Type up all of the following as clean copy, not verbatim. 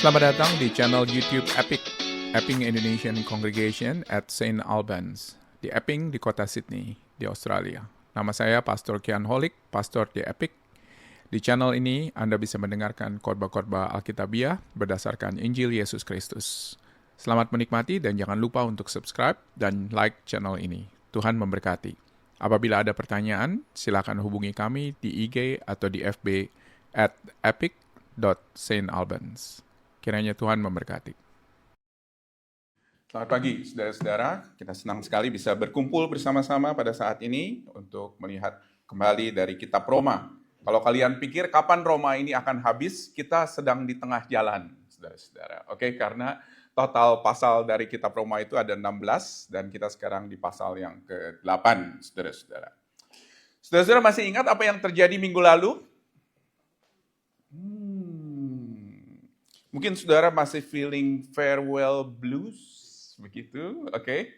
Selamat datang di channel YouTube Epping Indonesian Congregation at St. Albans, di Epping di kota Sydney, di Australia. Nama saya Pastor Kian Holik, pastor di Epic. Di channel ini Anda bisa mendengarkan khotbah-khotbah Alkitabiah berdasarkan Injil Yesus Kristus. Selamat menikmati dan jangan lupa untuk subscribe dan like channel ini. Tuhan memberkati. Apabila ada pertanyaan, silakan hubungi kami di IG atau di FB at epic.stalbans. Kiranya Tuhan memberkati. Selamat pagi, saudara-saudara. Kita senang sekali bisa berkumpul bersama-sama pada saat ini untuk melihat kembali dari kitab Roma. Kalau kalian pikir kapan Roma ini akan habis, kita sedang di tengah jalan, saudara-saudara. Oke, karena total pasal dari kitab Roma itu ada 16, dan kita sekarang di pasal yang ke-8, saudara-saudara. Saudara-saudara masih ingat apa yang terjadi minggu lalu? Mungkin saudara masih feeling farewell blues, begitu, oke?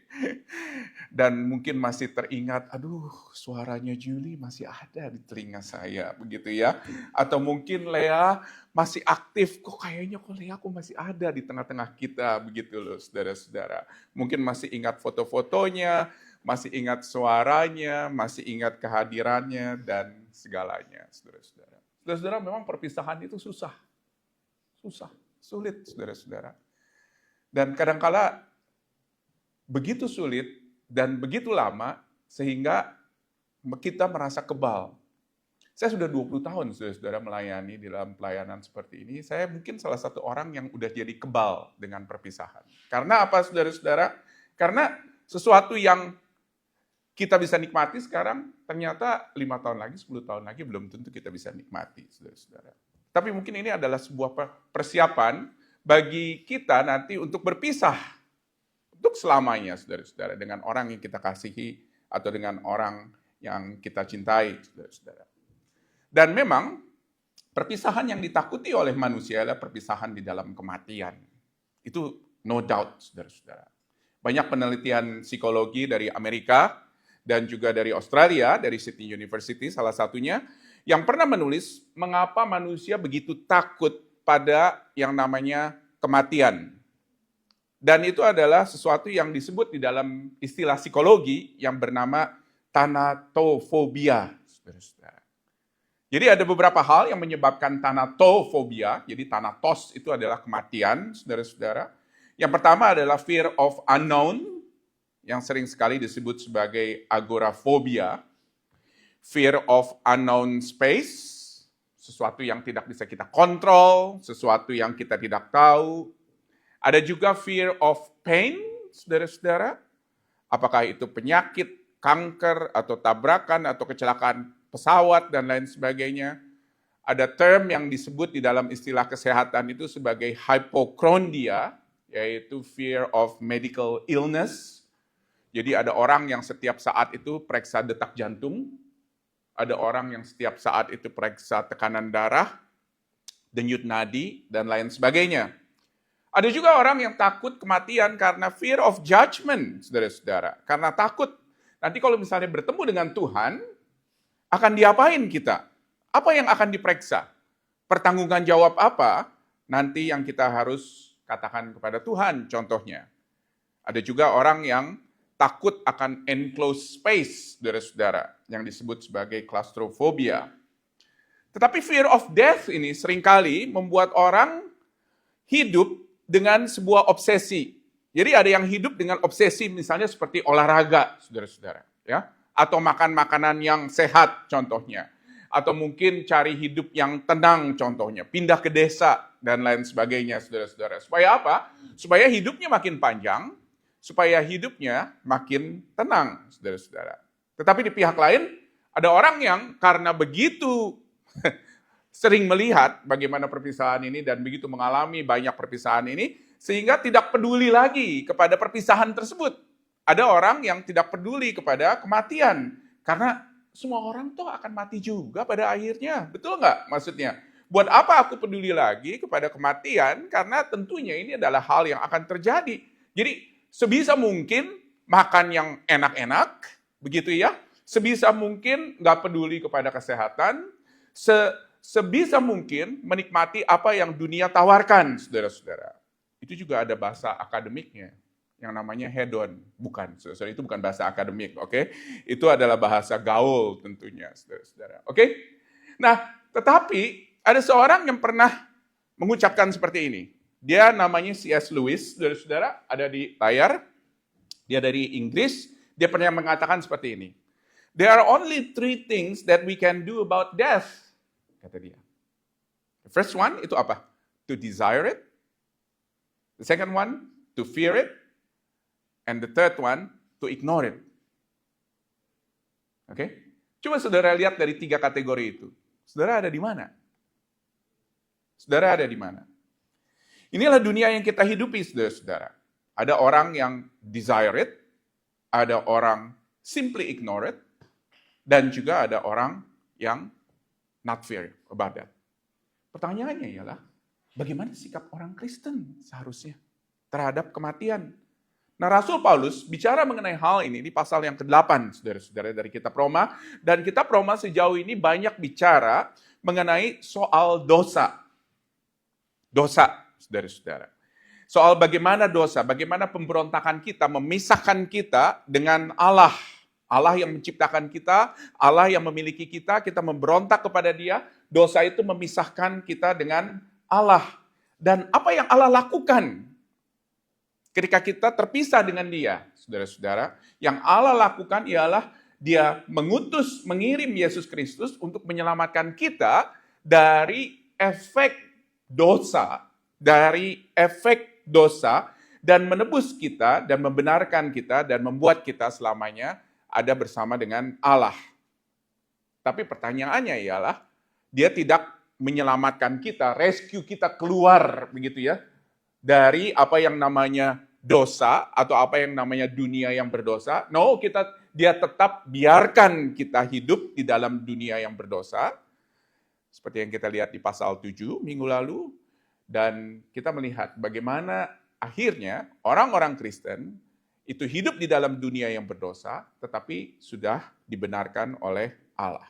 Dan mungkin masih teringat, aduh suaranya Julie masih ada di telinga saya, begitu ya. Atau mungkin Lea masih aktif, kok kayaknya Lea masih ada di tengah-tengah kita, begitu loh saudara-saudara. Mungkin masih ingat foto-fotonya, masih ingat suaranya, masih ingat kehadirannya, dan segalanya, saudara-saudara. Saudara-saudara, memang perpisahan itu susah, sulit, saudara-saudara. Dan kadangkala begitu sulit dan begitu lama sehingga kita merasa kebal. Saya sudah 20 tahun, saudara-saudara, melayani di dalam pelayanan seperti ini. Saya mungkin salah satu orang yang udah jadi kebal dengan perpisahan. Karena apa, saudara-saudara? Karena sesuatu yang kita bisa nikmati sekarang, ternyata 5 tahun lagi, 10 tahun lagi belum tentu kita bisa nikmati, saudara-saudara. Tapi mungkin ini adalah sebuah persiapan bagi kita nanti untuk berpisah untuk selamanya, saudara-saudara, dengan orang yang kita kasihi atau dengan orang yang kita cintai, saudara-saudara. Dan memang perpisahan yang ditakuti oleh manusia adalah perpisahan di dalam kematian. Itu no doubt, saudara-saudara. Banyak penelitian psikologi dari Amerika dan juga dari Australia, dari Sydney University salah satunya, yang pernah menulis mengapa manusia begitu takut pada yang namanya kematian. Dan itu adalah sesuatu yang disebut di dalam istilah psikologi yang bernama thanatophobia. Jadi ada beberapa hal yang menyebabkan thanatophobia, jadi thanatos itu adalah kematian, saudara-saudara. Yang pertama adalah fear of unknown, yang sering sekali disebut sebagai agoraphobia. Fear of unknown space, sesuatu yang tidak bisa kita kontrol, sesuatu yang kita tidak tahu. Ada juga fear of pain, saudara-saudara. Apakah itu penyakit, kanker, atau tabrakan, atau kecelakaan pesawat, dan lain sebagainya. Ada term yang disebut di dalam istilah kesehatan itu sebagai hypochondria, yaitu fear of medical illness. Jadi ada orang yang setiap saat itu periksa detak jantung, ada orang yang setiap saat itu periksa tekanan darah, denyut nadi, dan lain sebagainya. Ada juga orang yang takut kematian karena fear of judgment, saudara-saudara. Karena takut, nanti kalau misalnya bertemu dengan Tuhan, akan diapain kita? Apa yang akan diperiksa? Pertanggungan jawab apa? Nanti yang kita harus katakan kepada Tuhan, contohnya. Ada juga orang yang takut akan enclosed space, saudara-saudara, yang disebut sebagai claustrophobia. Tetapi fear of death ini seringkali membuat orang hidup dengan sebuah obsesi. Jadi ada yang hidup dengan obsesi misalnya seperti olahraga, saudara-saudara, ya, atau makan makanan yang sehat, contohnya. Atau mungkin cari hidup yang tenang, contohnya. Pindah ke desa, dan lain sebagainya, saudara-saudara. Supaya apa? Supaya hidupnya makin panjang, supaya hidupnya makin tenang, saudara-saudara. Tetapi di pihak lain, ada orang yang karena begitu sering melihat bagaimana perpisahan ini dan begitu mengalami banyak perpisahan ini, sehingga tidak peduli lagi kepada perpisahan tersebut. Ada orang yang tidak peduli kepada kematian, karena semua orang tuh akan mati juga pada akhirnya. Betul nggak maksudnya? Buat apa aku peduli lagi kepada kematian, karena tentunya ini adalah hal yang akan terjadi. Jadi, sebisa mungkin makan yang enak-enak, begitu ya. Sebisa mungkin nggak peduli kepada kesehatan. sebisa mungkin menikmati apa yang dunia tawarkan, saudara-saudara. Itu juga ada bahasa akademiknya, yang namanya hedon. Bukan, saudara, itu bukan bahasa akademik, oke? Itu adalah bahasa gaul tentunya, saudara-saudara. Oke? Nah, tetapi ada seorang yang pernah mengucapkan seperti ini. Dia namanya C.S. Lewis, saudara-saudara, ada di layar. Dia dari Inggris, dia pernah mengatakan seperti ini. There are only 3 things that we can do about death, kata dia. The first one itu apa? To desire it. The second one, to fear it. And the third one, to ignore it. Oke? Coba saudara lihat dari 3 kategori itu. Saudara ada di mana? Saudara ada di mana? Inilah dunia yang kita hidupi, saudara-saudara. Ada orang yang desire it, ada orang simply ignore it, dan juga ada orang yang not fear about that. Pertanyaannya ialah, bagaimana sikap orang Kristen seharusnya terhadap kematian? Nah, Rasul Paulus bicara mengenai hal ini di pasal yang ke-8, saudara-saudara, dari kitab Roma. Dan kitab Roma sejauh ini banyak bicara mengenai soal dosa. Dosa, saudara-saudara. Soal bagaimana dosa, bagaimana pemberontakan kita memisahkan kita dengan Allah. Allah yang menciptakan kita, Allah yang memiliki kita memberontak kepada Dia, dosa itu memisahkan kita dengan Allah. Dan apa yang Allah lakukan ketika kita terpisah dengan Dia, saudara-saudara, yang Allah lakukan ialah Dia mengirim Yesus Kristus untuk menyelamatkan kita dari efek dosa, dan menebus kita, dan membenarkan kita, dan membuat kita selamanya ada bersama dengan Allah. Tapi pertanyaannya ialah, Dia tidak menyelamatkan kita, rescue kita keluar, begitu ya, dari apa yang namanya dosa, atau apa yang namanya dunia yang berdosa. No, Dia tetap biarkan kita hidup di dalam dunia yang berdosa, seperti yang kita lihat di pasal 7 minggu lalu, dan kita melihat bagaimana akhirnya orang-orang Kristen itu hidup di dalam dunia yang berdosa, tetapi sudah dibenarkan oleh Allah.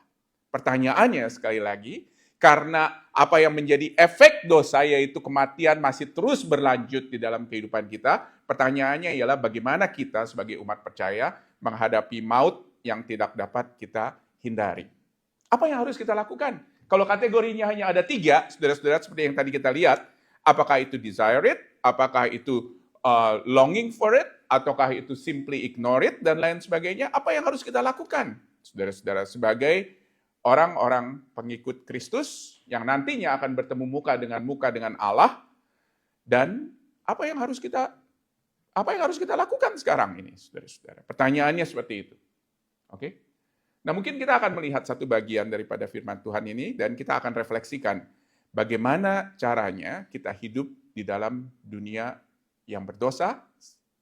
Pertanyaannya sekali lagi, karena apa yang menjadi efek dosa, yaitu kematian masih terus berlanjut di dalam kehidupan kita, pertanyaannya ialah bagaimana kita sebagai umat percaya menghadapi maut yang tidak dapat kita hindari. Apa yang harus kita lakukan? Kalau kategorinya hanya ada 3, saudara-saudara, seperti yang tadi kita lihat, apakah itu desire it, apakah itu longing for it, ataukah itu simply ignore it, dan lain sebagainya, apa yang harus kita lakukan? Saudara-saudara, sebagai orang-orang pengikut Kristus, yang nantinya akan bertemu muka dengan Allah, dan apa yang harus kita lakukan sekarang ini, saudara-saudara? Pertanyaannya seperti itu. Oke? Nah, mungkin kita akan melihat satu bagian daripada firman Tuhan ini, dan kita akan refleksikan bagaimana caranya kita hidup di dalam dunia yang berdosa.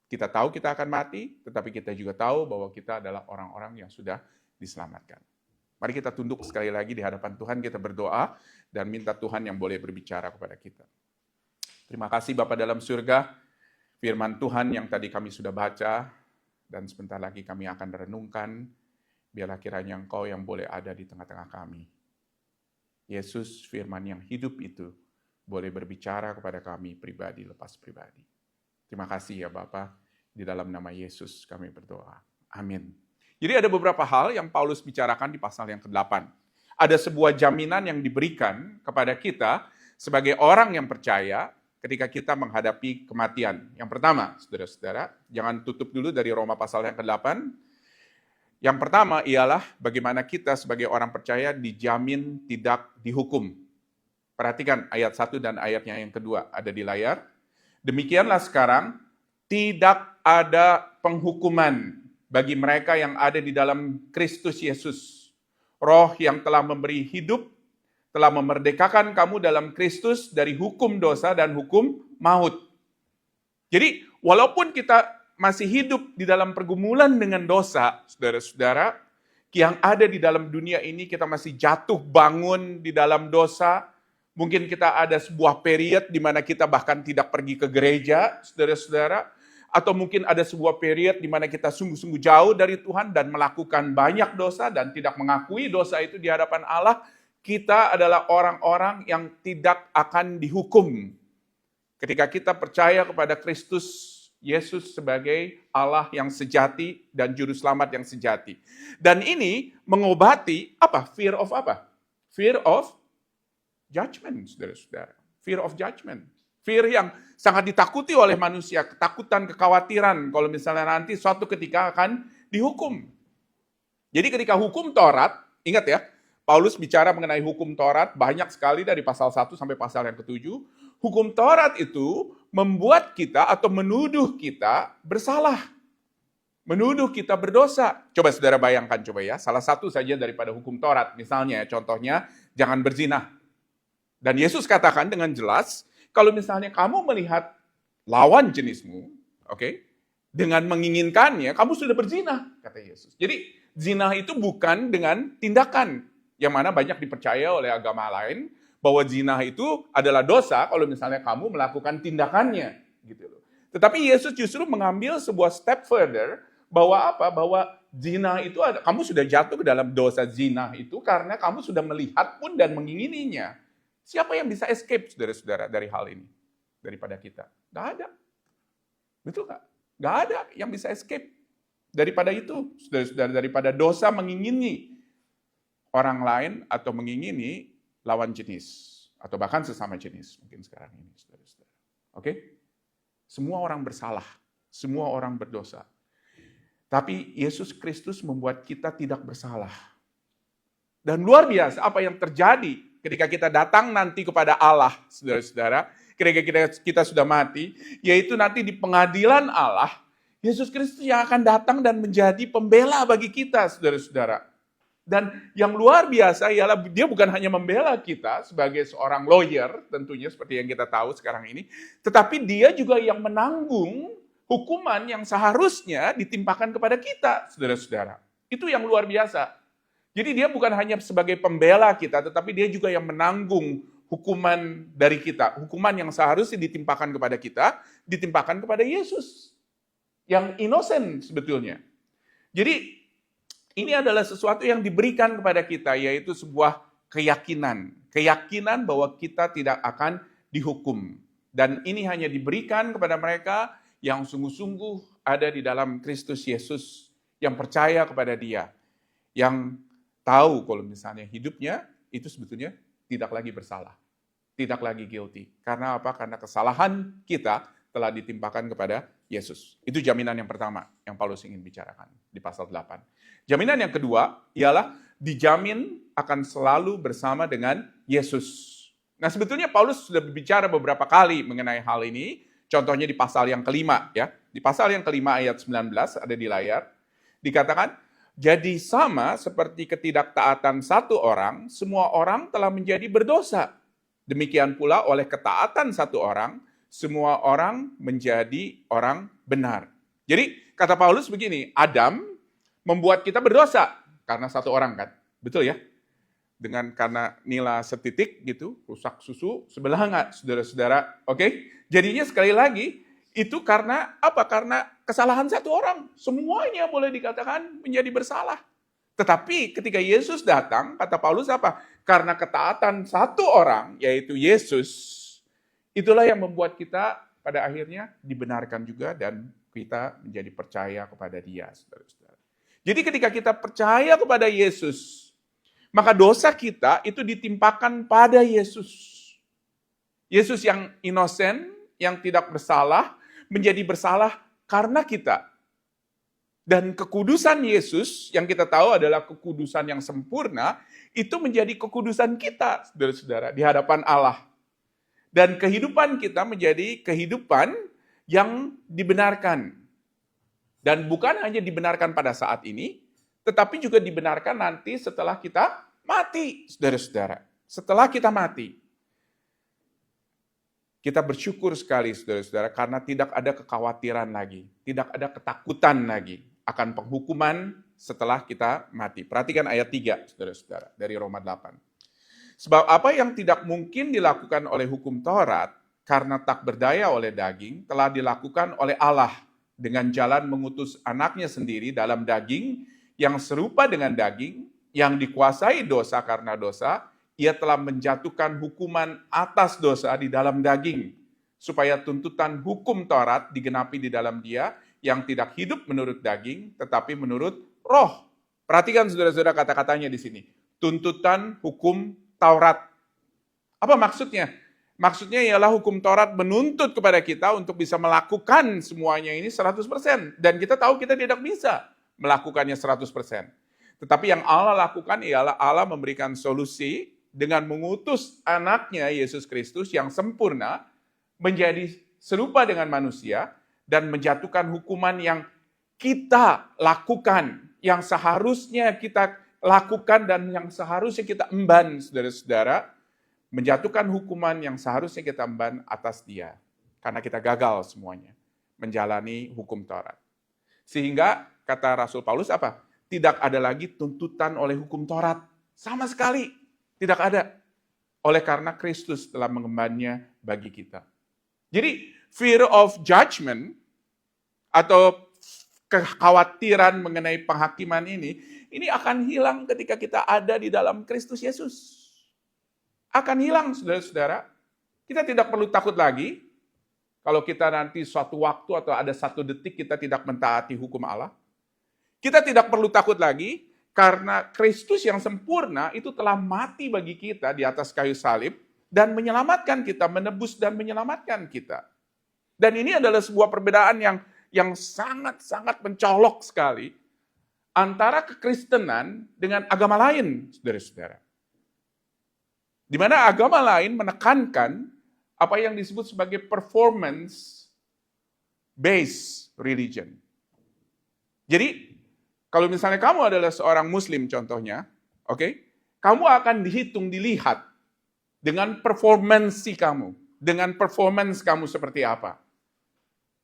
Kita tahu kita akan mati, tetapi kita juga tahu bahwa kita adalah orang-orang yang sudah diselamatkan. Mari kita tunduk sekali lagi di hadapan Tuhan, kita berdoa dan minta Tuhan yang boleh berbicara kepada kita. Terima kasih Bapa dalam surga, firman Tuhan yang tadi kami sudah baca, dan sebentar lagi kami akan renungkan, biarlah kiranya Engkau yang boleh ada di tengah-tengah kami. Yesus, firman yang hidup itu, boleh berbicara kepada kami pribadi lepas pribadi. Terima kasih ya Bapa, di dalam nama Yesus kami berdoa. Amin. Jadi ada beberapa hal yang Paulus bicarakan di pasal yang ke-8. Ada sebuah jaminan yang diberikan kepada kita sebagai orang yang percaya ketika kita menghadapi kematian. Yang pertama, saudara-saudara, jangan tutup dulu dari Roma pasal yang ke-8. Yang pertama ialah bagaimana kita sebagai orang percaya dijamin tidak dihukum. Perhatikan ayat 1 dan ayatnya yang kedua ada di layar. Demikianlah sekarang, tidak ada penghukuman bagi mereka yang ada di dalam Kristus Yesus. Roh yang telah memberi hidup, telah memerdekakan kamu dalam Kristus dari hukum dosa dan hukum maut. Jadi, walaupun kita masih hidup di dalam pergumulan dengan dosa, saudara-saudara, yang ada di dalam dunia ini, kita masih jatuh bangun di dalam dosa. Mungkin kita ada sebuah period di mana kita bahkan tidak pergi ke gereja, saudara-saudara. Atau mungkin ada sebuah period di mana kita sungguh-sungguh jauh dari Tuhan dan melakukan banyak dosa dan tidak mengakui dosa itu di hadapan Allah. kita adalah orang-orang yang tidak akan dihukum. Ketika kita percaya kepada Kristus Yesus sebagai Allah yang sejati dan juru selamat yang sejati. Dan ini mengobati apa? Fear of apa? Fear of judgment, saudara-saudara. Fear of judgment. Fear yang sangat ditakuti oleh manusia, ketakutan, kekhawatiran kalau misalnya nanti suatu ketika akan dihukum. Jadi ketika hukum Taurat, ingat ya, Paulus bicara mengenai hukum Taurat banyak sekali dari pasal 1 sampai pasal yang ke-7. Hukum Taurat itu membuat kita atau menuduh kita bersalah. Menuduh kita berdosa. Coba saudara bayangkan coba ya, salah satu saja daripada hukum Taurat. Misalnya contohnya, jangan berzina. Dan Yesus katakan dengan jelas, kalau misalnya kamu melihat lawan jenismu, oke, dengan menginginkannya, kamu sudah berzina, kata Yesus. Jadi zina itu bukan dengan tindakan, yang mana banyak dipercaya oleh agama lain, bahwa zina itu adalah dosa kalau misalnya kamu melakukan tindakannya, gitu loh. Tetapi Yesus justru mengambil sebuah step further bahwa apa? Bahwa zina itu kamu sudah jatuh ke dalam dosa zina itu karena kamu sudah melihat pun dan mengingininya. Siapa yang bisa escape, saudara-saudara, dari hal ini? Daripada kita? Nggak ada. Betul nggak? Nggak ada yang bisa escape daripada itu, saudara-saudara, daripada dosa mengingini orang lain atau mengingini lawan jenis, atau bahkan sesama jenis, mungkin sekarang ini, saudara-saudara. Oke? Semua orang bersalah, semua orang berdosa. Tapi Yesus Kristus membuat kita tidak bersalah. Dan luar biasa apa yang terjadi ketika kita datang nanti kepada Allah, saudara-saudara, ketika kita sudah mati, yaitu nanti di pengadilan Allah, Yesus Kristus yang akan datang dan menjadi pembela bagi kita, saudara-saudara. Dan yang luar biasa ialah dia bukan hanya membela kita sebagai seorang lawyer, tentunya seperti yang kita tahu sekarang ini, tetapi dia juga yang menanggung hukuman yang seharusnya ditimpakan kepada kita, saudara-saudara. Itu yang luar biasa. Jadi dia bukan hanya sebagai pembela kita, tetapi dia juga yang menanggung hukuman dari kita. Hukuman yang seharusnya ditimpakan kepada kita, ditimpakan kepada Yesus. Yang innocent sebetulnya. Jadi ini adalah sesuatu yang diberikan kepada kita, yaitu sebuah keyakinan. Keyakinan bahwa kita tidak akan dihukum. Dan ini hanya diberikan kepada mereka yang sungguh-sungguh ada di dalam Kristus Yesus, yang percaya kepada Dia, yang tahu kalau misalnya hidupnya itu sebetulnya tidak lagi bersalah, tidak lagi guilty. Karena apa? Karena kesalahan kita telah ditimpakan kepada Yesus. Itu jaminan yang pertama yang Paulus ingin bicarakan di pasal 8. Jaminan yang kedua ialah dijamin akan selalu bersama dengan Yesus. Nah, sebetulnya Paulus sudah berbicara beberapa kali mengenai hal ini. Contohnya di pasal yang kelima, ya. Di pasal yang kelima ayat 19 ada di layar. Dikatakan, jadi sama seperti ketidaktaatan satu orang, semua orang telah menjadi berdosa. Demikian pula oleh ketaatan satu orang, semua orang menjadi orang benar. Jadi kata Paulus begini, Adam membuat kita berdosa karena satu orang kan, betul ya? Karena nila setitik gitu, rusak susu sebelah enggak, saudara-saudara, oke? Jadinya sekali lagi itu karena apa? Karena kesalahan satu orang, semuanya boleh dikatakan menjadi bersalah. Tetapi ketika Yesus datang, kata Paulus apa? Karena ketaatan satu orang, yaitu Yesus, itulah yang membuat kita pada akhirnya dibenarkan juga dan kita menjadi percaya kepada Dia, saudara-saudara. Jadi ketika kita percaya kepada Yesus, maka dosa kita itu ditimpakan pada Yesus. Yesus yang innocent, yang tidak bersalah, menjadi bersalah karena kita. Dan kekudusan Yesus, yang kita tahu adalah kekudusan yang sempurna, itu menjadi kekudusan kita, saudara-saudara, di hadapan Allah. Dan kehidupan kita menjadi kehidupan yang dibenarkan. Dan bukan hanya dibenarkan pada saat ini, tetapi juga dibenarkan nanti setelah kita mati, saudara-saudara. Setelah kita mati. Kita bersyukur sekali, saudara-saudara, karena tidak ada kekhawatiran lagi. Tidak ada ketakutan lagi akan penghukuman setelah kita mati. Perhatikan ayat 3, saudara-saudara, dari Roma 8. Sebab apa yang tidak mungkin dilakukan oleh hukum Taurat, karena tak berdaya oleh daging, telah dilakukan oleh Allah dengan jalan mengutus anaknya sendiri dalam daging yang serupa dengan daging, yang dikuasai dosa karena dosa, Ia telah menjatuhkan hukuman atas dosa di dalam daging, supaya tuntutan hukum Taurat digenapi di dalam Dia yang tidak hidup menurut daging, tetapi menurut roh. Perhatikan saudara-saudara kata-katanya di sini. Tuntutan hukum Taurat. Apa maksudnya? Maksudnya ialah hukum Taurat menuntut kepada kita untuk bisa melakukan semuanya ini 100%. Dan kita tahu kita tidak bisa melakukannya 100%. Tetapi yang Allah lakukan ialah Allah memberikan solusi dengan mengutus anaknya Yesus Kristus yang sempurna menjadi serupa dengan manusia dan menjatuhkan hukuman yang kita lakukan, yang seharusnya kita lakukan dan yang seharusnya kita emban, saudara-saudara, menjatuhkan hukuman yang seharusnya kita emban atas Dia. Karena kita gagal semuanya menjalani hukum Taurat. Sehingga kata Rasul Paulus apa? Tidak ada lagi tuntutan oleh hukum Taurat. Sama sekali tidak ada. Oleh karena Kristus telah mengembannya bagi kita. Jadi fear of judgment atau kekhawatiran mengenai penghakiman ini akan hilang ketika kita ada di dalam Kristus Yesus. Akan hilang, saudara-saudara. Kita tidak perlu takut lagi kalau kita nanti suatu waktu atau ada satu detik kita tidak mentaati hukum Allah. Kita tidak perlu takut lagi karena Kristus yang sempurna itu telah mati bagi kita di atas kayu salib dan menyelamatkan kita, menebus dan menyelamatkan kita. Dan ini adalah sebuah perbedaan yang sangat-sangat mencolok sekali antara kekristenan dengan agama lain, saudara-saudara. Di mana agama lain menekankan apa yang disebut sebagai performance-based religion. Jadi, kalau misalnya kamu adalah seorang muslim contohnya, oke, kamu akan dihitung, dilihat dengan performance kamu. Dengan performance kamu seperti apa.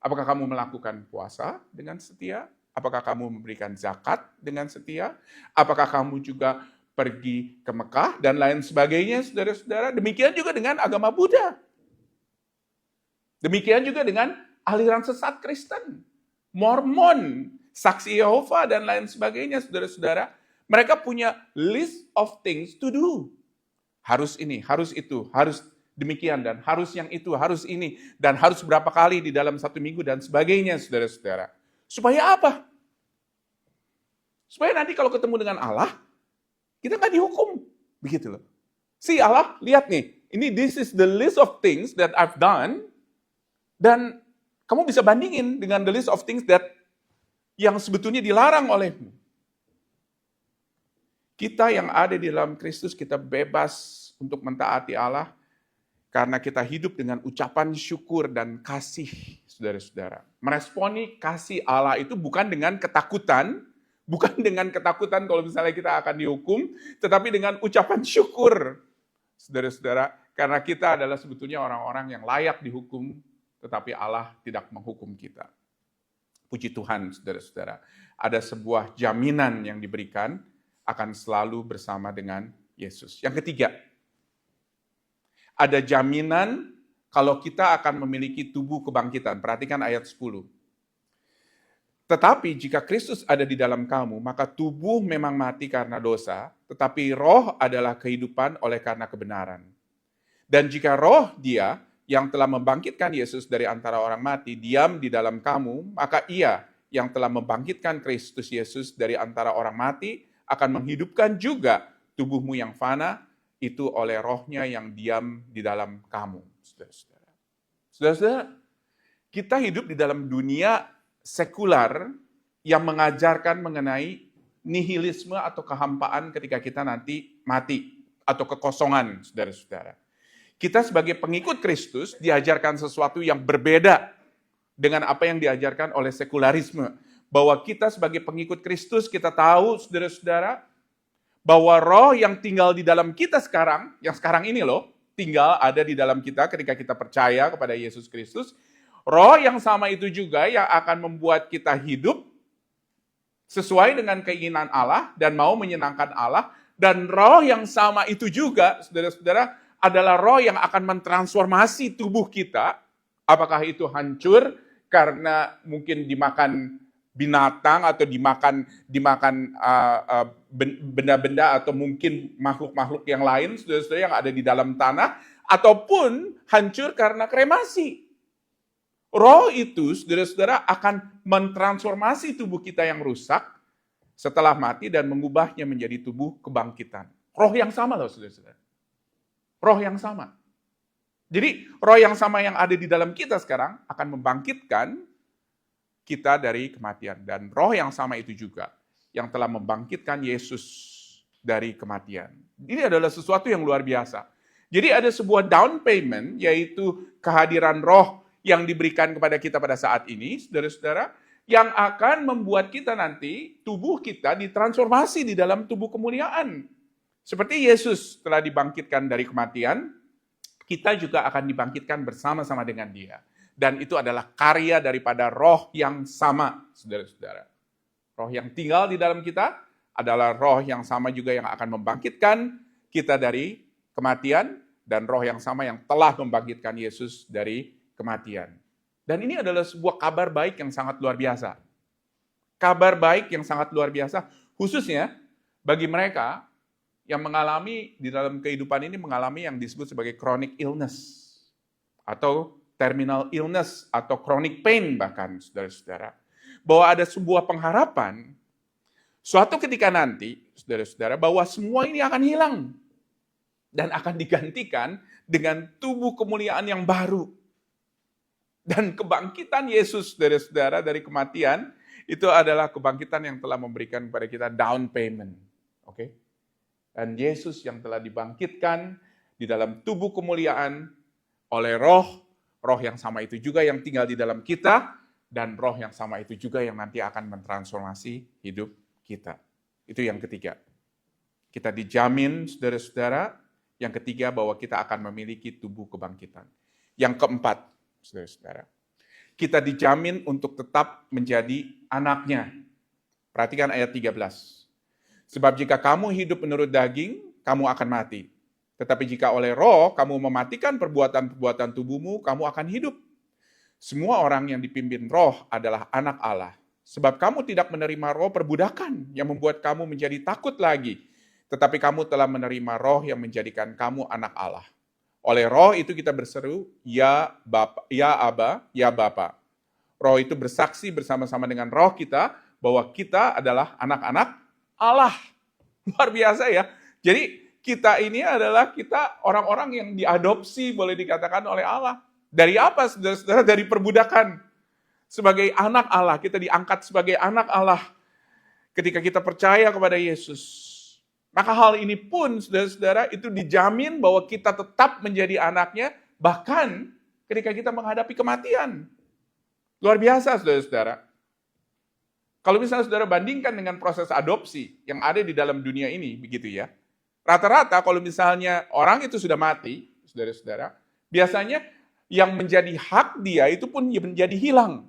Apakah kamu melakukan puasa dengan setia? Apakah kamu memberikan zakat dengan setia? Apakah kamu juga pergi ke Mekah dan lain sebagainya, saudara-saudara? Demikian juga dengan agama Buddha. Demikian juga dengan aliran sesat Kristen, Mormon, Saksi Yehova, dan lain sebagainya, saudara-saudara. Mereka punya list of things to do. Harus ini, harus itu, harus demikian, dan harus yang itu, harus ini, dan harus berapa kali di dalam satu minggu, dan sebagainya, saudara-saudara. Supaya apa? Supaya nanti kalau ketemu dengan Allah, kita nggak dihukum. Begitu loh. Si Allah, lihat nih, this is the list of things that I've done, dan kamu bisa bandingin dengan the list of things yang sebetulnya dilarang olehmu. Kita yang ada di dalam Kristus, kita bebas untuk mentaati Allah, karena kita hidup dengan ucapan syukur dan kasih, saudara-saudara. Meresponi kasih Allah itu bukan dengan ketakutan, kalau misalnya kita akan dihukum, tetapi dengan ucapan syukur, saudara-saudara, karena kita adalah sebetulnya orang-orang yang layak dihukum, tetapi Allah tidak menghukum kita. Puji Tuhan, saudara-saudara. Ada sebuah jaminan yang diberikan akan selalu bersama dengan Yesus. Yang ketiga, ada jaminan kalau kita akan memiliki tubuh kebangkitan. Perhatikan ayat 10. Tetapi jika Kristus ada di dalam kamu, maka tubuh memang mati karena dosa, tetapi roh adalah kehidupan oleh karena kebenaran. Dan jika roh Dia yang telah membangkitkan Yesus dari antara orang mati diam di dalam kamu, maka Ia yang telah membangkitkan Kristus Yesus dari antara orang mati akan menghidupkan juga tubuhmu yang fana itu oleh rohnya yang diam di dalam kamu. Saudara-saudara. Saudara-saudara, kita hidup di dalam dunia sekular yang mengajarkan mengenai nihilisme atau kehampaan ketika kita nanti mati atau kekosongan, saudara-saudara. Kita sebagai pengikut Kristus diajarkan sesuatu yang berbeda dengan apa yang diajarkan oleh sekularisme. Bahwa kita sebagai pengikut Kristus, kita tahu, saudara-saudara, bahwa roh yang tinggal di dalam kita sekarang, yang sekarang ini loh, tinggal ada di dalam kita ketika kita percaya kepada Yesus Kristus. Roh yang sama itu juga yang akan membuat kita hidup sesuai dengan keinginan Allah dan mau menyenangkan Allah. Dan roh yang sama itu juga, saudara-saudara, adalah roh yang akan mentransformasi tubuh kita. Apakah itu hancur karena mungkin dimakan binatang atau dimakan benda-benda atau mungkin makhluk-makhluk yang lain, saudara-saudara, yang ada di dalam tanah, ataupun hancur karena kremasi. Roh itu, saudara-saudara, akan mentransformasi tubuh kita yang rusak setelah mati dan mengubahnya menjadi tubuh kebangkitan. Roh yang sama loh, saudara-saudara. Roh yang sama. Jadi roh yang sama yang ada di dalam kita sekarang akan membangkitkan kita dari kematian. Dan roh yang sama itu juga yang telah membangkitkan Yesus dari kematian. Ini adalah sesuatu yang luar biasa. Jadi ada sebuah down payment, yaitu kehadiran roh yang diberikan kepada kita pada saat ini, saudara-saudara, yang akan membuat kita nanti, tubuh kita ditransformasi di dalam tubuh kemuliaan. Seperti Yesus telah dibangkitkan dari kematian, kita juga akan dibangkitkan bersama-sama dengan Dia. Dan itu adalah karya daripada roh yang sama, saudara-saudara. Roh yang tinggal di dalam kita adalah roh yang sama juga yang akan membangkitkan kita dari kematian, dan roh yang sama yang telah membangkitkan Yesus dari kematian. Dan ini adalah sebuah kabar baik yang sangat luar biasa. Kabar baik yang sangat luar biasa, khususnya bagi mereka yang mengalami di dalam kehidupan ini mengalami yang disebut sebagai chronic illness atau terminal illness atau chronic pain bahkan, saudara-saudara. Bahwa ada sebuah pengharapan suatu ketika nanti, saudara-saudara, bahwa semua ini akan hilang dan akan digantikan dengan tubuh kemuliaan yang baru. Dan kebangkitan Yesus, saudara-saudara, dari kematian itu adalah kebangkitan yang telah memberikan kepada kita down payment. Oke? Dan Yesus yang telah dibangkitkan di dalam tubuh kemuliaan oleh roh yang sama itu juga yang tinggal di dalam kita, dan roh yang sama itu juga yang nanti akan mentransformasi hidup kita. Itu yang ketiga. Kita dijamin, saudara-saudara, yang ketiga bahwa kita akan memiliki tubuh kebangkitan. Yang keempat, saudara-saudara, kita dijamin untuk tetap menjadi anaknya. Perhatikan ayat 13. Sebab jika kamu hidup menurut daging, kamu akan mati. Tetapi jika oleh roh kamu mematikan perbuatan-perbuatan tubuhmu, kamu akan hidup. Semua orang yang dipimpin roh adalah anak Allah. Sebab kamu tidak menerima roh perbudakan yang membuat kamu menjadi takut lagi. Tetapi kamu telah menerima roh yang menjadikan kamu anak Allah. Oleh roh itu kita berseru, ya Bapa, ya Aba, ya Bapa. Roh itu bersaksi bersama-sama dengan roh kita bahwa kita adalah anak-anak Allah. Luar biasa ya. Jadi kita ini adalah kita orang-orang yang diadopsi, boleh dikatakan, oleh Allah. Dari apa, saudara-saudara? Dari perbudakan. Sebagai anak Allah, kita diangkat sebagai anak Allah ketika kita percaya kepada Yesus. Maka hal ini pun, saudara-saudara, itu dijamin bahwa kita tetap menjadi anaknya, bahkan ketika kita menghadapi kematian. Luar biasa, saudara-saudara. Kalau misalnya saudara bandingkan dengan proses adopsi yang ada di dalam dunia ini, begitu ya. Rata-rata kalau misalnya orang itu sudah mati, saudara-saudara, biasanya yang menjadi hak dia itu pun menjadi hilang.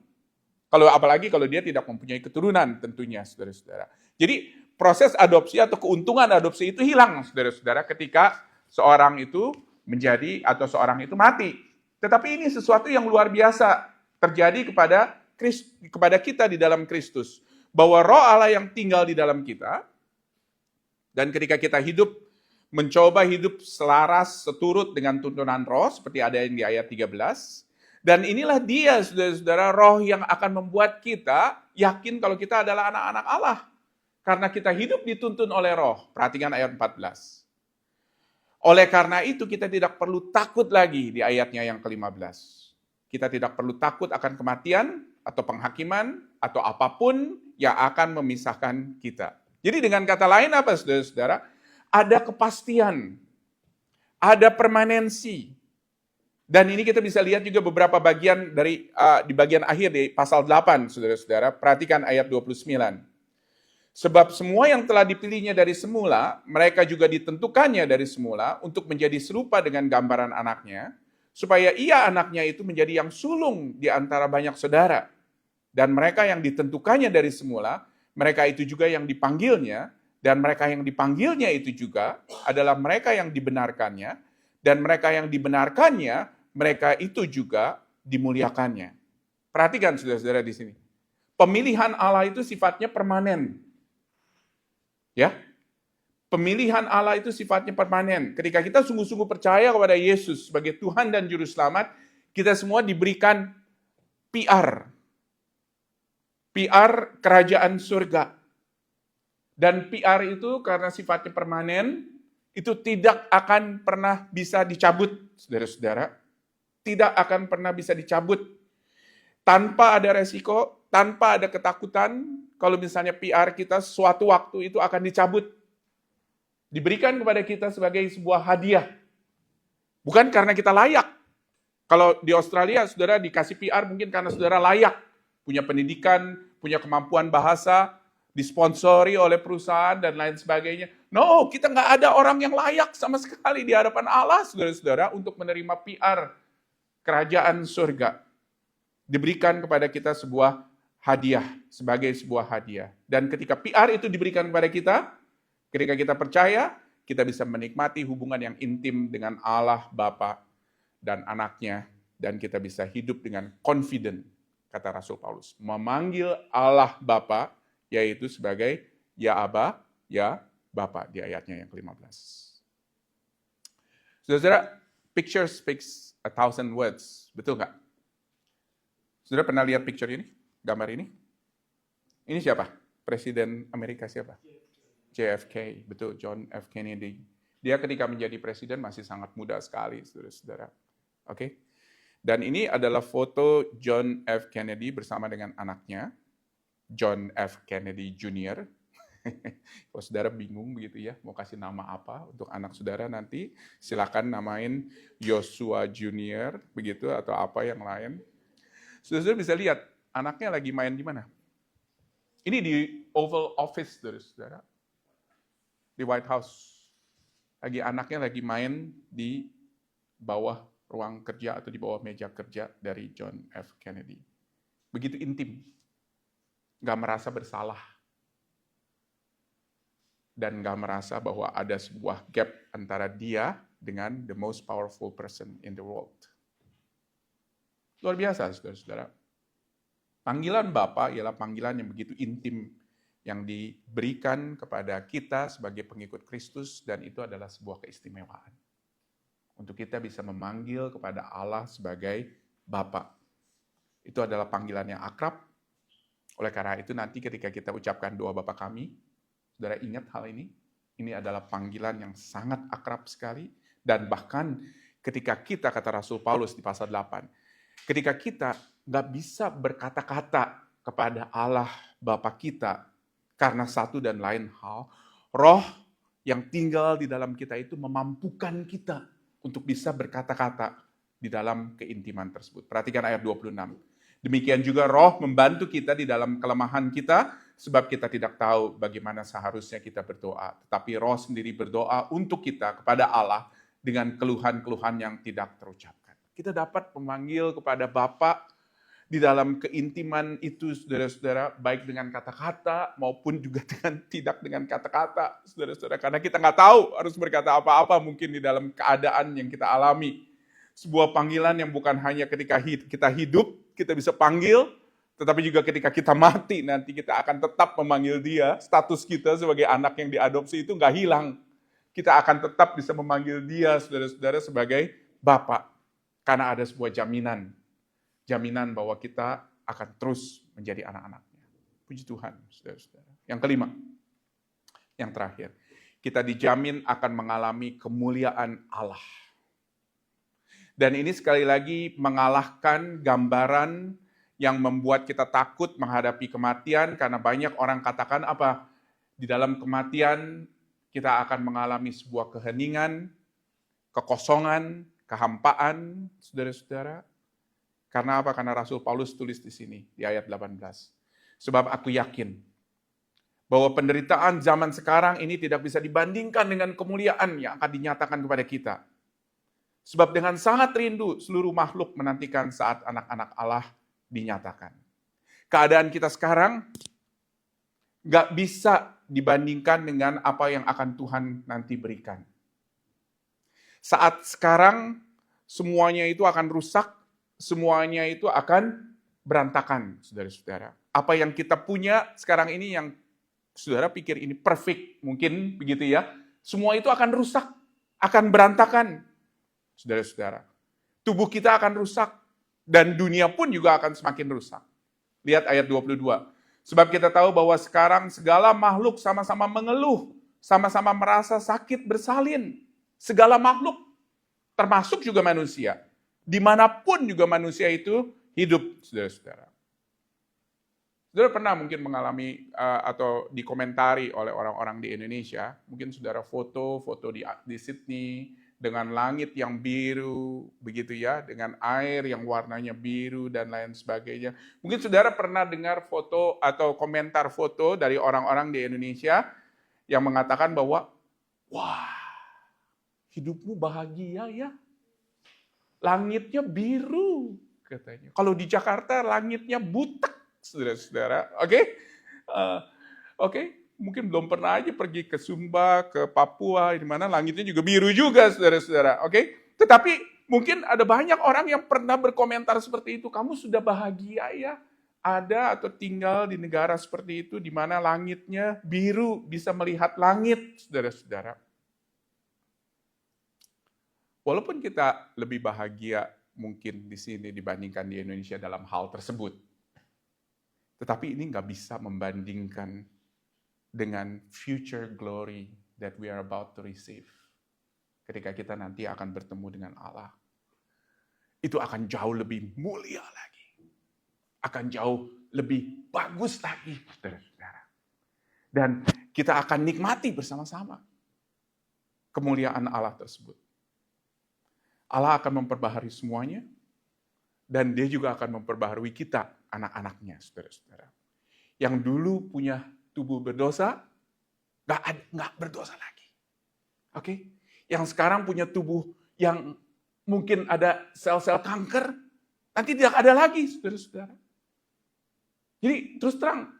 Apalagi kalau dia tidak mempunyai keturunan tentunya, saudara-saudara. Jadi proses adopsi atau keuntungan adopsi itu hilang, saudara-saudara, ketika seorang itu menjadi atau seorang itu mati. Tetapi ini sesuatu yang luar biasa terjadi kepada kita di dalam Kristus. Bahwa roh Allah yang tinggal di dalam kita, dan ketika kita mencoba hidup selaras, seturut dengan tuntunan roh, seperti ada yang di ayat 13, dan inilah dia, saudara-saudara, roh yang akan membuat kita yakin kalau kita adalah anak-anak Allah. Karena kita hidup dituntun oleh roh. Perhatikan ayat 14. Oleh karena itu kita tidak perlu takut lagi di ayatnya yang ke-15. Kita tidak perlu takut akan kematian, atau penghakiman, atau apapun yang akan memisahkan kita. Jadi dengan kata lain apa, saudara-saudara? Ada kepastian, ada permanensi. Dan ini kita bisa lihat juga beberapa bagian di bagian akhir di pasal 8, saudara-saudara. Perhatikan ayat 29. Sebab semua yang telah dipilihnya dari semula, mereka juga ditentukannya dari semula untuk menjadi serupa dengan gambaran anaknya, supaya ia anaknya itu menjadi yang sulung di antara banyak saudara. Dan mereka yang ditentukannya dari semula, mereka itu juga yang dipanggilnya, dan mereka yang dipanggilnya itu juga adalah mereka yang dibenarkannya, dan mereka yang dibenarkannya, mereka itu juga dimuliakannya. Perhatikan saudara-saudara di sini. Pemilihan Allah itu sifatnya permanen. Ya. Pemilihan Allah itu sifatnya permanen. Ketika kita sungguh-sungguh percaya kepada Yesus sebagai Tuhan dan Juru Selamat, kita semua diberikan PR. PR kerajaan surga. Dan PR itu karena sifatnya permanen, itu tidak akan pernah bisa dicabut, saudara-saudara. Tidak akan pernah bisa dicabut. Tanpa ada resiko, tanpa ada ketakutan, kalau misalnya PR kita suatu waktu itu akan dicabut. Diberikan kepada kita sebagai sebuah hadiah. Bukan karena kita layak. Kalau di Australia, saudara dikasih PR mungkin karena saudara layak. Punya pendidikan, punya kemampuan bahasa, disponsori oleh perusahaan, dan lain sebagainya. No, kita nggak ada orang yang layak sama sekali di hadapan Allah, saudara-saudara, untuk menerima PR kerajaan surga. Diberikan kepada kita sebuah hadiah, sebagai sebuah hadiah. Dan ketika PR itu diberikan kepada kita, ketika kita percaya, kita bisa menikmati hubungan yang intim dengan Allah Bapa dan anaknya, dan kita bisa hidup dengan confident, kata Rasul Paulus. Memanggil Allah Bapa, yaitu sebagai ya Aba, ya Bapa, di ayatnya yang ke-15. Saudara, picture speaks 1,000 words, betul nggak? Saudara pernah lihat picture ini, gambar ini? Ini siapa? Presiden Amerika siapa? JFK, betul, John F. Kennedy. Dia ketika menjadi presiden masih sangat muda sekali, saudara-saudara. Oke? Dan ini adalah foto John F. Kennedy bersama dengan anaknya, John F. Kennedy Jr. Kalau saudara bingung begitu ya, mau kasih nama apa untuk anak saudara nanti, silakan namain Joshua Jr. begitu atau apa yang lain. Saudara bisa lihat anaknya lagi main di mana? Ini di Oval Office, saudara. Di White House. Anaknya lagi main di bawah ruang kerja atau di bawah meja kerja dari John F. Kennedy. Begitu intim. Gak merasa bersalah. Dan gak merasa bahwa ada sebuah gap antara dia dengan the most powerful person in the world. Luar biasa, saudara-saudara. Panggilan Bapa ialah panggilan yang begitu intim, yang diberikan kepada kita sebagai pengikut Kristus, dan itu adalah sebuah keistimewaan. Untuk kita bisa memanggil kepada Allah sebagai Bapa. Itu adalah panggilan yang akrab. Oleh karena itu nanti ketika kita ucapkan doa Bapa kami, saudara ingat hal ini adalah panggilan yang sangat akrab sekali, dan bahkan ketika kita, kata Rasul Paulus di pasal 8, ketika kita nggak bisa berkata-kata kepada Allah Bapa kita, karena satu dan lain hal, Roh yang tinggal di dalam kita itu memampukan kita untuk bisa berkata-kata di dalam keintiman tersebut. Perhatikan ayat 26. Demikian juga Roh membantu kita di dalam kelemahan kita, sebab kita tidak tahu bagaimana seharusnya kita berdoa. Tetapi Roh sendiri berdoa untuk kita kepada Allah dengan keluhan-keluhan yang tidak terucapkan. Kita dapat memanggil kepada Bapa di dalam keintiman itu, saudara-saudara, baik dengan kata-kata maupun juga tidak dengan kata-kata, saudara-saudara. Karena kita nggak tahu harus berkata apa-apa mungkin di dalam keadaan yang kita alami. Sebuah panggilan yang bukan hanya ketika kita hidup, kita bisa panggil, tetapi juga ketika kita mati, nanti kita akan tetap memanggil dia. Status kita sebagai anak yang diadopsi itu nggak hilang. Kita akan tetap bisa memanggil dia, saudara-saudara, sebagai Bapa. Karena ada sebuah jaminan bahwa kita akan terus menjadi anak-anaknya. Puji Tuhan, saudara-saudara. Yang kelima, yang terakhir, kita dijamin akan mengalami kemuliaan Allah. Dan ini sekali lagi mengalahkan gambaran yang membuat kita takut menghadapi kematian, karena banyak orang katakan apa? Di dalam kematian kita akan mengalami sebuah keheningan, kekosongan, kehampaan, saudara-saudara. Karena apa? Karena Rasul Paulus tulis di sini, di ayat 18. Sebab aku yakin bahwa penderitaan zaman sekarang ini tidak bisa dibandingkan dengan kemuliaan yang akan dinyatakan kepada kita. Sebab dengan sangat rindu seluruh makhluk menantikan saat anak-anak Allah dinyatakan. Keadaan kita sekarang nggak bisa dibandingkan dengan apa yang akan Tuhan nanti berikan. Saat sekarang semuanya itu akan rusak, semuanya itu akan berantakan, saudara-saudara. Apa yang kita punya sekarang ini yang saudara pikir ini perfect, mungkin begitu ya. Semua itu akan rusak, akan berantakan. Saudara-saudara, tubuh kita akan rusak, dan dunia pun juga akan semakin rusak. Lihat ayat 22. Sebab kita tahu bahwa sekarang segala makhluk sama-sama mengeluh, sama-sama merasa sakit bersalin. Segala makhluk, termasuk juga manusia. Dimanapun juga manusia itu hidup, saudara-saudara. Saudara pernah mungkin mengalami atau dikomentari oleh orang-orang di Indonesia, mungkin saudara foto di Sydney dengan langit yang biru, begitu ya, dengan air yang warnanya biru dan lain sebagainya. Mungkin saudara pernah dengar foto atau komentar foto dari orang-orang di Indonesia yang mengatakan bahwa, wah, hidupmu bahagia ya, langitnya biru, katanya. Kalau di Jakarta langitnya butek, saudara-saudara. Oke. Mungkin belum pernah aja pergi ke Sumba, ke Papua, di mana langitnya juga biru juga, saudara-saudara. Oke. Tetapi mungkin ada banyak orang yang pernah berkomentar seperti itu. Kamu sudah bahagia ya? Ada atau tinggal di negara seperti itu, di mana langitnya biru, bisa melihat langit, saudara-saudara. Walaupun kita lebih bahagia mungkin di sini dibandingkan di Indonesia dalam hal tersebut, tetapi ini nggak bisa membandingkan dengan future glory that we are about to receive. Ketika kita nanti akan bertemu dengan Allah. Itu akan jauh lebih mulia lagi. Akan jauh lebih bagus lagi, saudara-saudara. Dan kita akan nikmati bersama-sama kemuliaan Allah tersebut. Allah akan memperbaharui semuanya, dan dia juga akan memperbaharui kita, anak-anaknya, saudara-saudara. Yang dulu punya tubuh berdosa, nggak berdosa lagi. Oke? Yang sekarang punya tubuh yang mungkin ada sel-sel kanker, nanti tidak ada lagi, saudara-saudara. Jadi terus terang,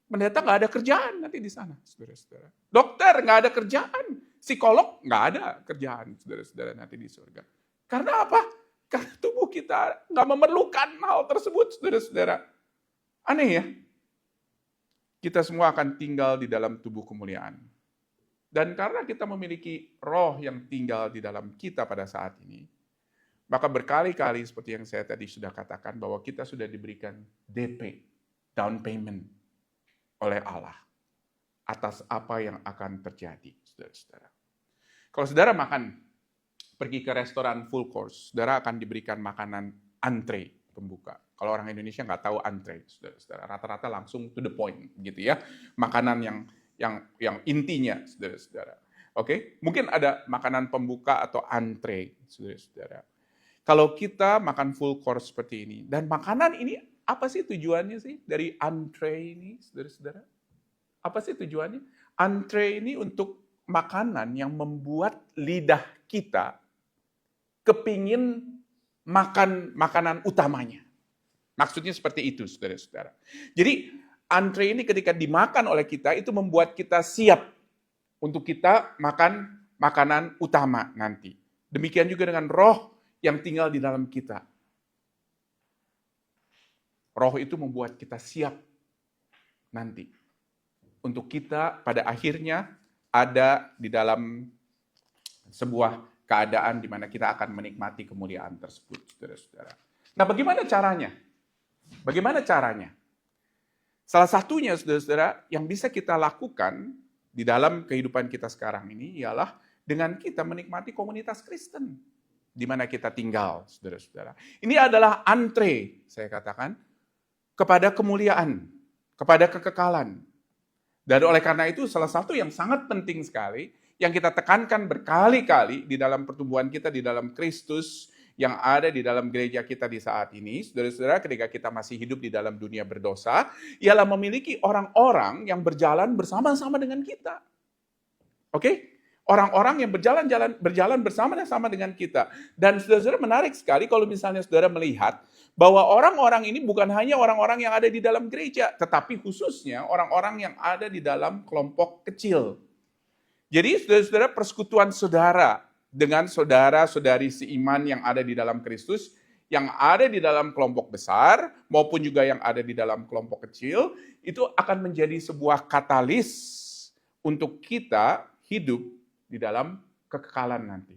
pendeta nggak ada kerjaan nanti di sana, saudara-saudara. Dokter nggak ada kerjaan, psikolog nggak ada kerjaan, saudara-saudara, nanti di surga. Karena apa? Karena tubuh kita nggak memerlukan hal tersebut, saudara-saudara. Aneh ya? Kita semua akan tinggal di dalam tubuh kemuliaan. Dan karena kita memiliki roh yang tinggal di dalam kita pada saat ini, maka berkali-kali seperti yang saya tadi sudah katakan, bahwa kita sudah diberikan DP, down payment, oleh Allah atas apa yang akan terjadi, saudara-saudara. Kalau saudara pergi ke restoran full course, saudara akan diberikan makanan antre pembuka. Kalau orang Indonesia nggak tahu antre, saudara-saudara, rata-rata langsung to the point, gitu ya. Makanan yang intinya, saudara-saudara. Oke, mungkin ada makanan pembuka atau antre, saudara-saudara. Kalau kita makan full course seperti ini, dan makanan ini apa sih tujuannya sih dari antre ini, saudara-saudara? Apa sih tujuannya? Antre ini untuk makanan yang membuat lidah kita kepingin makan makanan utamanya. Maksudnya seperti itu, saudara-saudara. Jadi, antre ini ketika dimakan oleh kita, itu membuat kita siap untuk kita makan makanan utama nanti. Demikian juga dengan roh yang tinggal di dalam kita. Roh itu membuat kita siap nanti. Untuk kita pada akhirnya ada di dalam sebuah keadaan di mana kita akan menikmati kemuliaan tersebut, saudara-saudara. Nah, bagaimana caranya? Bagaimana caranya? Salah satunya, saudara-saudara, yang bisa kita lakukan di dalam kehidupan kita sekarang ini ialah dengan kita menikmati komunitas Kristen di mana kita tinggal, saudara-saudara. Ini adalah antre, saya katakan, kepada kemuliaan, kepada kekekalan. Dan oleh karena itu, salah satu yang sangat penting sekali, yang kita tekankan berkali-kali di dalam pertumbuhan kita di dalam Kristus yang ada di dalam gereja kita di saat ini, saudara-saudara, ketika kita masih hidup di dalam dunia berdosa, ialah memiliki orang-orang yang berjalan bersama-sama dengan kita. Oke? Orang-orang yang berjalan bersama-sama dengan kita. Dan saudara-saudara, menarik sekali kalau misalnya saudara melihat bahwa orang-orang ini bukan hanya orang-orang yang ada di dalam gereja, tetapi khususnya orang-orang yang ada di dalam kelompok kecil. Jadi saudara-saudara, persekutuan saudara dengan saudara-saudari seiman yang ada di dalam Kristus, yang ada di dalam kelompok besar maupun juga yang ada di dalam kelompok kecil, itu akan menjadi sebuah katalis untuk kita hidup di dalam kekekalan nanti.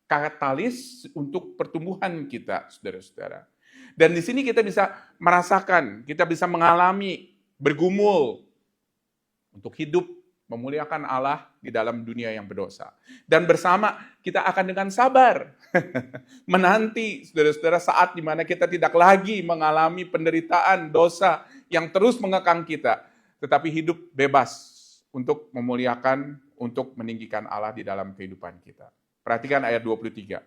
Katalis untuk pertumbuhan kita, saudara-saudara. Dan di sini kita bisa merasakan, kita bisa mengalami, bergumul untuk hidup memuliakan Allah di dalam dunia yang berdosa. Dan bersama kita akan dengan sabar menanti, saudara-saudara, saat di mana kita tidak lagi mengalami penderitaan dosa yang terus mengekang kita, tetapi hidup bebas untuk memuliakan, untuk meninggikan Allah di dalam kehidupan kita. Perhatikan ayat 23.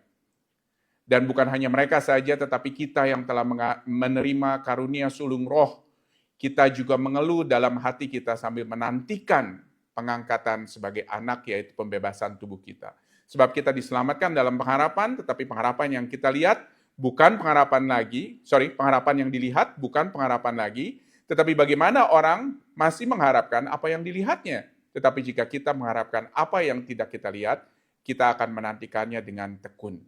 Dan bukan hanya mereka saja, tetapi kita yang telah menerima karunia sulung roh, kita juga mengeluh dalam hati kita sambil menantikan pengangkatan sebagai anak, yaitu pembebasan tubuh kita. Sebab kita diselamatkan dalam pengharapan, tetapi pengharapan yang kita lihat bukan pengharapan lagi, pengharapan yang dilihat bukan pengharapan lagi, tetapi bagaimana orang masih mengharapkan apa yang dilihatnya. Tetapi jika kita mengharapkan apa yang tidak kita lihat, kita akan menantikannya dengan tekun.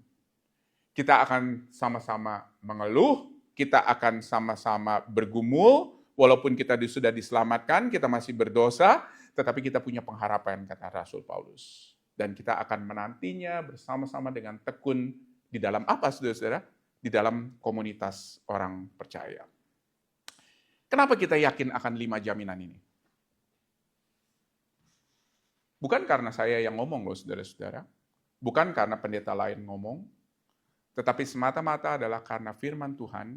Kita akan sama-sama mengeluh, kita akan sama-sama bergumul, walaupun kita sudah diselamatkan, kita masih berdosa, tetapi kita punya pengharapan, kata Rasul Paulus. Dan kita akan menantinya bersama-sama dengan tekun di dalam apa, saudara-saudara? Di dalam komunitas orang percaya. Kenapa kita yakin akan 5 jaminan ini? Bukan karena saya yang ngomong loh, saudara-saudara. Bukan karena pendeta lain ngomong, tetapi semata-mata adalah karena firman Tuhan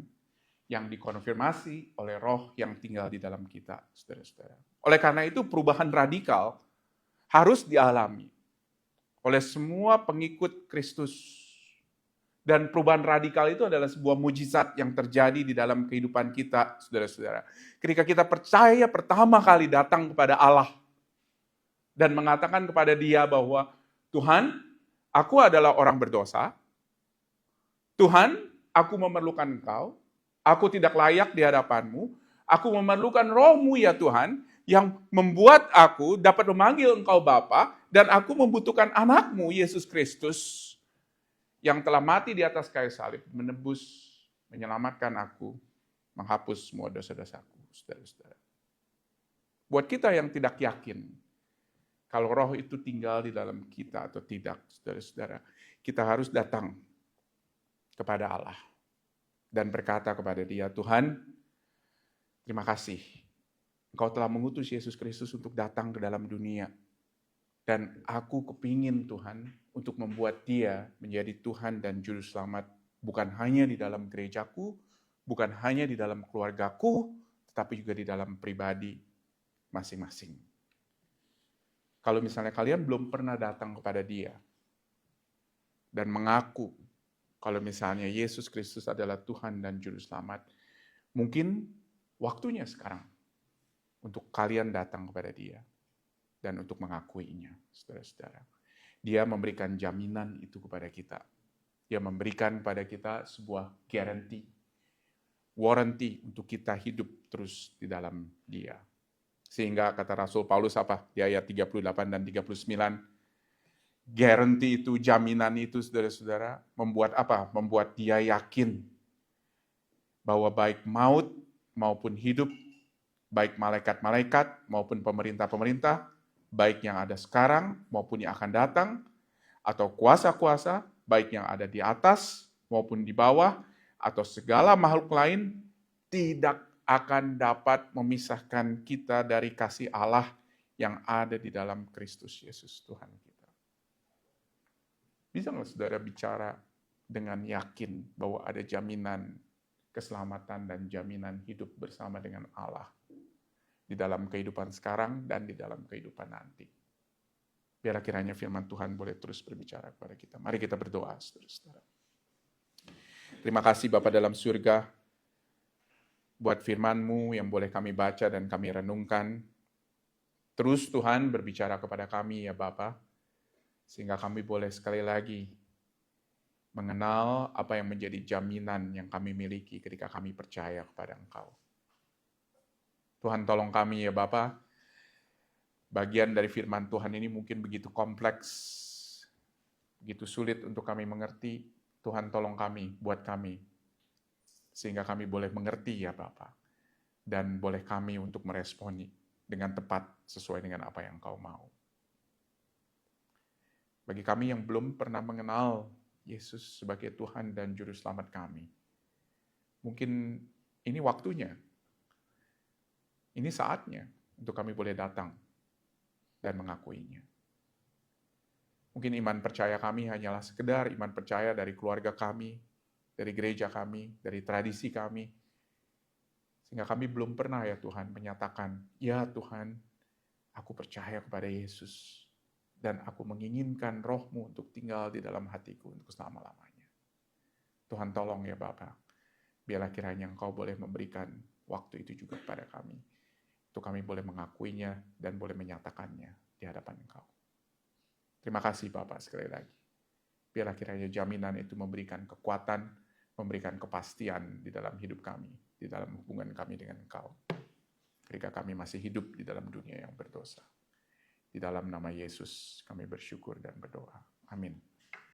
yang dikonfirmasi oleh roh yang tinggal di dalam kita, saudara-saudara. Oleh karena itu perubahan radikal harus dialami oleh semua pengikut Kristus. Dan perubahan radikal itu adalah sebuah mujizat yang terjadi di dalam kehidupan kita, saudara-saudara. Ketika kita percaya pertama kali datang kepada Allah dan mengatakan kepada Dia bahwa, Tuhan, aku adalah orang berdosa, Tuhan, aku memerlukan Engkau, aku tidak layak di hadapan-Mu, aku memerlukan Roh-Mu ya Tuhan, yang membuat aku dapat memanggil Engkau Bapa, dan aku membutuhkan anak-Mu, Yesus Kristus, yang telah mati di atas kayu salib, menebus, menyelamatkan aku, menghapus semua dosa-dosaku, saudara-saudara. Buat kita yang tidak yakin, kalau roh itu tinggal di dalam kita atau tidak, saudara-saudara, kita harus datang kepada Allah dan berkata kepada Dia, Tuhan, terima kasih. Engkau telah mengutus Yesus Kristus untuk datang ke dalam dunia. Dan aku kepingin Tuhan untuk membuat Dia menjadi Tuhan dan Juru Selamat, bukan hanya di dalam gerejaku, bukan hanya di dalam keluargaku, tetapi juga di dalam pribadi masing-masing. Kalau misalnya kalian belum pernah datang kepada Dia dan mengaku kalau misalnya Yesus Kristus adalah Tuhan dan Juru Selamat, mungkin waktunya sekarang untuk kalian datang kepada Dia dan untuk mengakuinya, saudara-saudara. Dia memberikan jaminan itu kepada kita. Dia memberikan kepada kita sebuah guarantee, warranty untuk kita hidup terus di dalam Dia. Sehingga kata Rasul Paulus apa? Di ayat 38 dan 39, guarantee itu, jaminan itu, saudara-saudara, membuat apa? Membuat dia yakin bahwa baik maut maupun hidup, baik malaikat-malaikat maupun pemerintah-pemerintah, baik yang ada sekarang maupun yang akan datang, atau kuasa-kuasa, baik yang ada di atas maupun di bawah, atau segala makhluk lain, tidak akan dapat memisahkan kita dari kasih Allah yang ada di dalam Kristus Yesus Tuhan kita. Bisa nggak saudara bicara dengan yakin bahwa ada jaminan keselamatan dan jaminan hidup bersama dengan Allah di dalam kehidupan sekarang dan di dalam kehidupan nanti? Biarlah kiranya firman Tuhan boleh terus berbicara kepada kita. Mari kita berdoa, saudara-saudara. Terima kasih Bapa dalam surga, buat firman-Mu yang boleh kami baca dan kami renungkan. Terus Tuhan berbicara kepada kami ya Bapa, sehingga kami boleh sekali lagi mengenal apa yang menjadi jaminan yang kami miliki ketika kami percaya kepada Engkau. Tuhan tolong kami ya Bapa, bagian dari firman Tuhan ini mungkin begitu kompleks, begitu sulit untuk kami mengerti. Tuhan tolong kami, buat kami sehingga kami boleh mengerti ya Bapa, dan boleh kami untuk meresponi dengan tepat sesuai dengan apa yang Engkau mau. Bagi kami yang belum pernah mengenal Yesus sebagai Tuhan dan Juru Selamat kami, mungkin ini waktunya, ini saatnya untuk kami boleh datang dan mengakuinya. Mungkin iman percaya kami hanyalah sekedar iman percaya dari keluarga kami, dari gereja kami, dari tradisi kami, sehingga kami belum pernah ya Tuhan menyatakan, ya Tuhan, aku percaya kepada Yesus, dan aku menginginkan Roh-Mu untuk tinggal di dalam hatiku untuk selama-lamanya. Tuhan tolong ya Bapa, biarlah kiranya Engkau boleh memberikan waktu itu juga kepada kami, untuk kami boleh mengakuinya dan boleh menyatakannya di hadapan Engkau. Terima kasih Bapak sekali lagi. Biarlah kiranya jaminan itu memberikan kekuatan, memberikan kepastian di dalam hidup kami, di dalam hubungan kami dengan Engkau. Ketika kami masih hidup di dalam dunia yang berdosa. Di dalam nama Yesus kami bersyukur dan berdoa. Amin.